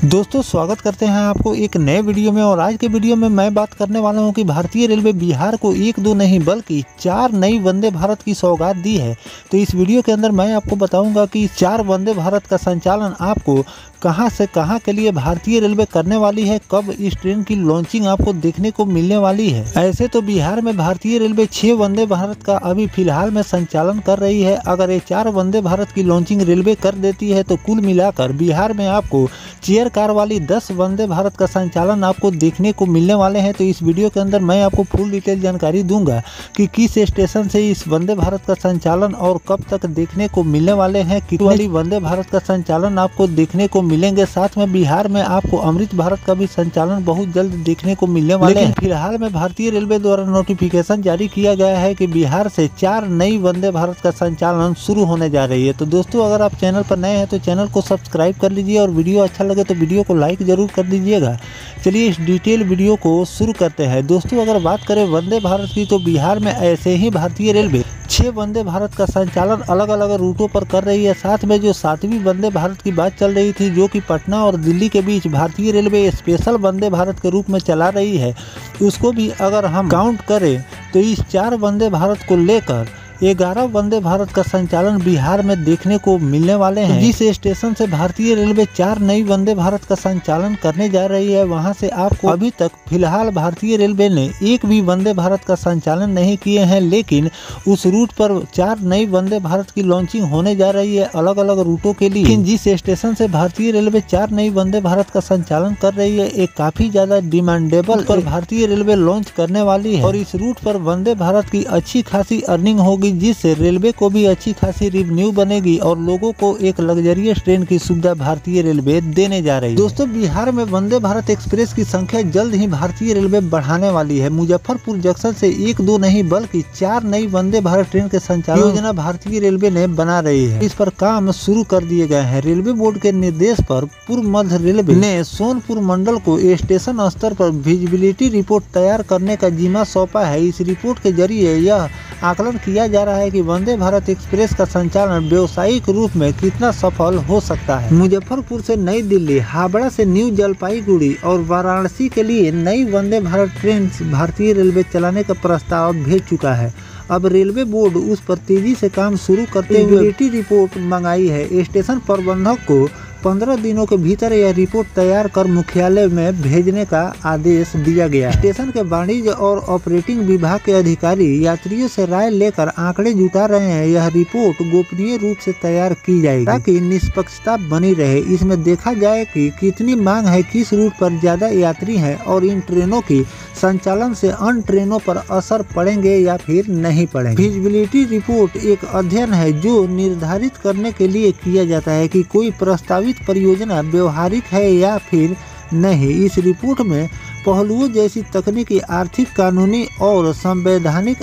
दोस्तों स्वागत करते हैं आपको एक नए वीडियो में। और आज के वीडियो में मैं बात करने वाला हूं कि भारतीय रेलवे बिहार को एक दो नहीं बल्कि 4 नई वंदे भारत की सौगात दी है। तो इस वीडियो के अंदर मैं आपको बताऊंगा कि 4 वंदे भारत का संचालन आपको कहां से कहां के लिए भारतीय रेलवे करने वाली है, कब इस ट्रेन की लॉन्चिंग आपको देखने को मिलने वाली है। ऐसे तो बिहार में भारतीय रेलवे 6 वंदे भारत का अभी फिलहाल में संचालन कर रही है। अगर ये 4 वंदे भारत की लॉन्चिंग रेलवे कर देती है तो कुल मिलाकर बिहार में आपको चेयर कार वाली 10 वंदे भारत का संचालन आपको देखने को मिलने वाले हैं। तो इस वीडियो के अंदर मैं आपको फुल डिटेल जानकारी दूंगा कि किस स्टेशन से इस वंदे भारत का संचालन और कब तक देखने को मिलने वाले हैं, कितनी वंदे भारत का संचालन आपको देखने को मिलेंगे। साथ में बिहार में आपको अमृत भारत का भी संचालन बहुत जल्द देखने को मिलने वाले हैं। फिलहाल में भारतीय रेलवे द्वारा नोटिफिकेशन जारी किया गया है कि बिहार से 4 नई वंदे भारत का संचालन शुरू होने जा रही है। तो दोस्तों अगर आप चैनल पर नए हैं तो चैनल को सब्सक्राइब कर लीजिए और वीडियो अच्छा लगे तो वीडियो को लाइक जरूर कर दीजिएगा। चलिए इस डिटेल वीडियो को शुरू करते हैं। दोस्तों अगर बात करें वंदे भारत की तो बिहार में ऐसे ही भारतीय रेलवे 6 वंदे भारत का संचालन अलग अलग रूटों पर कर रही है। साथ में जो 7वीं वंदे भारत की बात चल रही थी जो कि पटना और दिल्ली के बीच भारतीय रेलवे स्पेशल वंदे भारत के रूप में चला रही है, उसको भी अगर हम काउंट करें तो इस 4 वंदे भारत को लेकर 11 वंदे भारत का संचालन बिहार में देखने को मिलने वाले हैं। जिस स्टेशन से भारतीय रेलवे 4 नई वंदे भारत का संचालन करने जा रही है वहां से आपको अभी तक फिलहाल भारतीय रेलवे ने एक भी वंदे भारत का संचालन नहीं किए हैं, लेकिन उस रूट पर 4 नई वंदे भारत की लॉन्चिंग होने जा रही है अलग अलग रूटों के लिए। लेकिन जिस स्टेशन से भारतीय रेलवे 4 नई वंदे भारत का संचालन कर रही है एक काफी ज्यादा डिमांडेबल पर भारतीय रेलवे लॉन्च करने वाली है और इस रूट पर वंदे भारत की अच्छी खासी अर्निंग होगी, जिससे रेलवे को भी अच्छी खासी रेवेन्यू बनेगी और लोगों को एक लग्जरियस ट्रेन की सुविधा भारतीय रेलवे देने जा रही है। दोस्तों बिहार में वंदे भारत एक्सप्रेस की संख्या जल्द ही भारतीय रेलवे बढ़ाने वाली है। मुजफ्फरपुर जंक्शन से 1-2 नहीं बल्कि 4 नई वंदे भारत ट्रेन के संचालन योजना भारतीय रेलवे ने बना रही है। इस पर काम शुरू कर दिए गए हैं। रेलवे बोर्ड के निर्देश पर पूर्व मध्य रेलवे ने सोनपुर मंडल को स्टेशन स्तर पर विजिबिलिटी रिपोर्ट तैयार करने का जिम्मा सौंपा है। इस रिपोर्ट के जरिए यह आकलन किया जा रहा है कि वंदे भारत एक्सप्रेस का संचालन व्यावसायिक रूप में कितना सफल हो सकता है। मुजफ्फरपुर से नई दिल्ली, हावड़ा से न्यू जलपाईगुड़ी और वाराणसी के लिए नई वंदे भारत ट्रेन भारतीय रेलवे चलाने का प्रस्ताव भेज चुका है। अब रेलवे बोर्ड उस पर तेजी से काम शुरू करते हुए रिपोर्ट मंगाई है। स्टेशन प्रबंधक को 15 दिनों के भीतर यह रिपोर्ट तैयार कर मुख्यालय में भेजने का आदेश दिया गया। स्टेशन के वाणिज्य और ऑपरेटिंग विभाग के अधिकारी यात्रियों से राय लेकर आंकड़े जुटा रहे हैं। यह रिपोर्ट गोपनीय रूप से तैयार की जाएगी ताकि निष्पक्षता बनी रहे। इसमें देखा जाए कि कितनी मांग है, किस रूट पर ज्यादा यात्री हैं और इन ट्रेनों की संचालन से अन्य ट्रेनों पर असर पड़ेंगे या फिर नहीं पड़ेंगे। फिजिबिलिटी रिपोर्ट एक अध्ययन है जो निर्धारित करने के लिए किया जाता है कि कोई प्रस्तावित परियोजना व्यवहारिक है या फिर नहीं। इस रिपोर्ट में पहलुओं जैसी तकनीकी, आर्थिक, कानूनी और संवैधानिक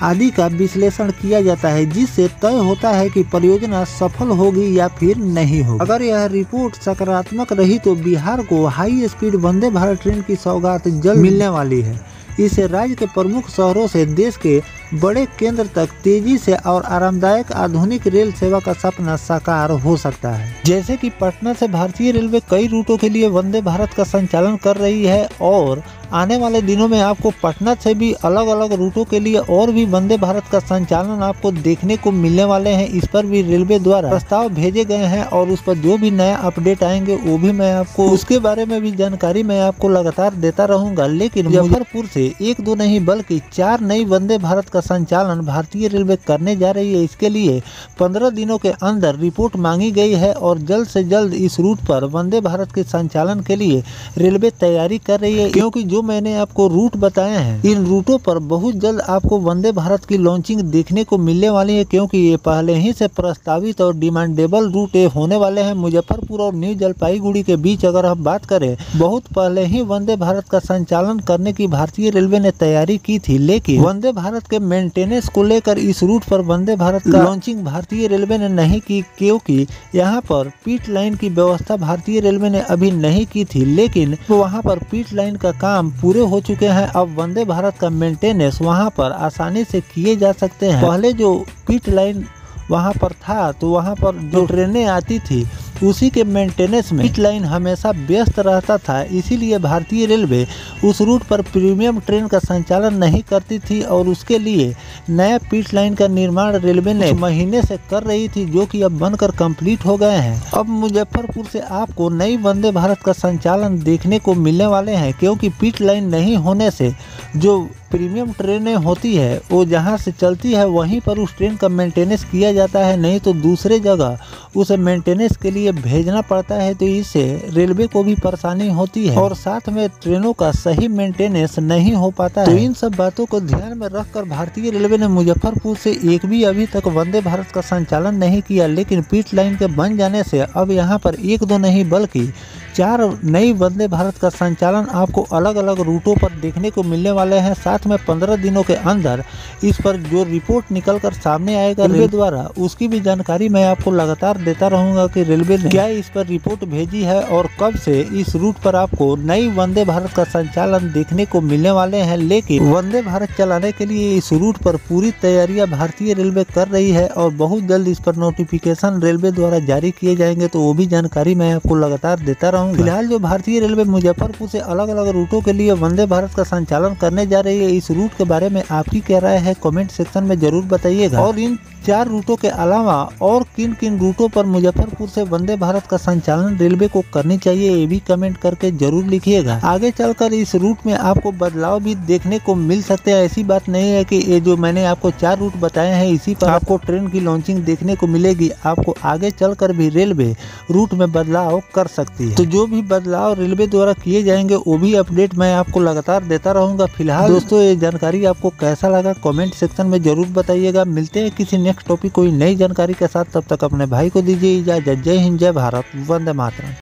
आदि का विश्लेषण किया जाता है, जिससे तय होता है कि परियोजना सफल होगी या फिर नहीं होगी। अगर यह रिपोर्ट सकारात्मक रही तो बिहार को high speed Vande Bharat train की सौगात जल्द मिलने वाली है। इससे राज्य के प्रमुख शहरों से देश के बड़े केंद्र तक तेजी से और आरामदायक आधुनिक रेल सेवा का सपना साकार हो सकता है। जैसे कि पटना से भारतीय रेलवे कई रूटों के लिए वंदे भारत का संचालन कर रही है और आने वाले दिनों में आपको पटना से भी अलग अलग रूटों के लिए और भी वंदे भारत का संचालन आपको देखने को मिलने वाले हैं। इस पर भी रेलवे द्वारा प्रस्ताव भेजे गए हैं और उस पर जो भी नया अपडेट आएंगे वो भी मैं आपको उसके बारे में भी जानकारी मैं आपको लगातार देता रहूंगा। लेकिन मुजफ्फरपुर से 1-2 नहीं बल्कि 4 नई वंदे भारत का संचालन भारतीय रेलवे करने जा रही है। इसके लिए 15 दिनों के अंदर रिपोर्ट मांगी गई है और जल्द से जल्द इस रूट पर वंदे भारत के संचालन के लिए रेलवे तैयारी कर रही है, क्योंकि जो मैंने आपको रूट बताए हैं इन रूटों पर बहुत जल्द आपको वंदे भारत की लॉन्चिंग देखने को मिलने वाली है, क्योंकि ये पहले ही से प्रस्तावित और डिमांडेबल रूट होने वाले हैं। मुजफ्फरपुर और न्यू जलपाईगुड़ी के बीच अगर हम बात करें बहुत पहले ही वंदे भारत का संचालन करने की भारतीय रेलवे ने तैयारी की थी, लेकिन वंदे भारत के मेंटेनेंस को लेकर इस रूट पर वंदे भारत का लॉन्चिंग भारतीय रेलवे ने नहीं की, क्योंकि यहाँ पर पिट लाइन की व्यवस्था भारतीय रेलवे ने अभी नहीं की थी। लेकिन वहाँ पर पिट लाइन का काम पूरे हो चुके हैं। अब वंदे भारत का मेंटेनेंस वहाँ पर आसानी से किए जा सकते हैं। पहले जो पिट लाइन वहाँ पर था, तो वहाँ पर जो ट्रेनें आती थी उसी के मेंटेनेंस में पिट लाइन हमेशा व्यस्त रहता था। इसीलिए भारतीय रेलवे उस रूट पर प्रीमियम ट्रेन का संचालन नहीं करती थी और उसके लिए नया पिट लाइन का निर्माण रेलवे ने महीने से कर रही थी, जो कि अब बनकर कंप्लीट हो गए हैं। अब मुजफ्फरपुर से आपको नई वंदे भारत का संचालन देखने को मिलने वाले हैं, क्योंकि पिट लाइन नहीं होने से जो प्रीमियम ट्रेनें होती है वो जहाँ से चलती है वहीं पर उस ट्रेन का मेंटेनेंस किया जाता है, नहीं तो दूसरे जगह उसे मेंटेनेंस के लिए भेजना पड़ता है। तो इससे रेलवे को भी परेशानी होती है और साथ में ट्रेनों का सही मेंटेनेंस नहीं हो पाता है। तो इन सब बातों को ध्यान में रखकर भारतीय रेलवे ने मुजफ्फरपुर से एक भी अभी तक वंदे भारत का संचालन नहीं किया, लेकिन पिट लाइन के बन जाने से अब यहाँ पर एक दो नहीं बल्कि 4 नई वंदे भारत का संचालन आपको अलग अलग रूटों पर देखने को मिलने वाले हैं। साथ में 15 दिनों के अंदर इस पर जो रिपोर्ट निकलकर सामने आएगा रेलवे द्वारा, उसकी भी जानकारी मैं आपको लगातार देता रहूंगा कि रेलवे ने क्या इस पर रिपोर्ट भेजी है और कब से इस रूट पर आपको नई वंदे भारत का संचालन देखने को मिलने वाले हैं। लेकिन वंदे भारत चलाने के लिए इस रूट पर पूरी तैयारियां भारतीय रेलवे कर रही है और बहुत जल्द इस पर नोटिफिकेशन रेलवे द्वारा जारी किए जाएंगे, तो वो भी जानकारी मैं आपको लगातार देता रहूंगा। फिलहाल जो भारतीय रेलवे मुजफ्फरपुर से अलग अलग रूटों के लिए वंदे भारत का संचालन करने जा रही है, इस रूट के बारे में आपकी क्या राय है कमेंट सेक्शन में जरूर बताइएगा। और इन 4 रूटों के अलावा और किन किन रूटों पर मुजफ्फरपुर से वंदे भारत का संचालन रेलवे को करनी चाहिए, ये भी कमेंट करके जरूर लिखिएगा। आगे चलकर इस रूट में आपको बदलाव भी देखने को मिल सकते हैं। ऐसी बात नहीं है कि ये जो मैंने आपको 4 रूट बताए हैं इसी पर आपको ट्रेन की लॉन्चिंग देखने को मिलेगी। आपको आगे चलकर भी रेलवे रूट में बदलाव कर सकती है। तो जो भी बदलाव रेलवे द्वारा किए जाएंगे वो भी अपडेट मैं आपको लगातार देता रहूंगा। फिलहाल दोस्तों ये जानकारी आपको कैसा लगा कमेंट सेक्शन में जरूर बताइएगा। मिलते हैं किसी नेक्स्ट टॉपिक कोई नई जानकारी के साथ, तब तक अपने भाई को दीजिए इजाजत। जय हिंद, जय भारत, वंदे मातरम।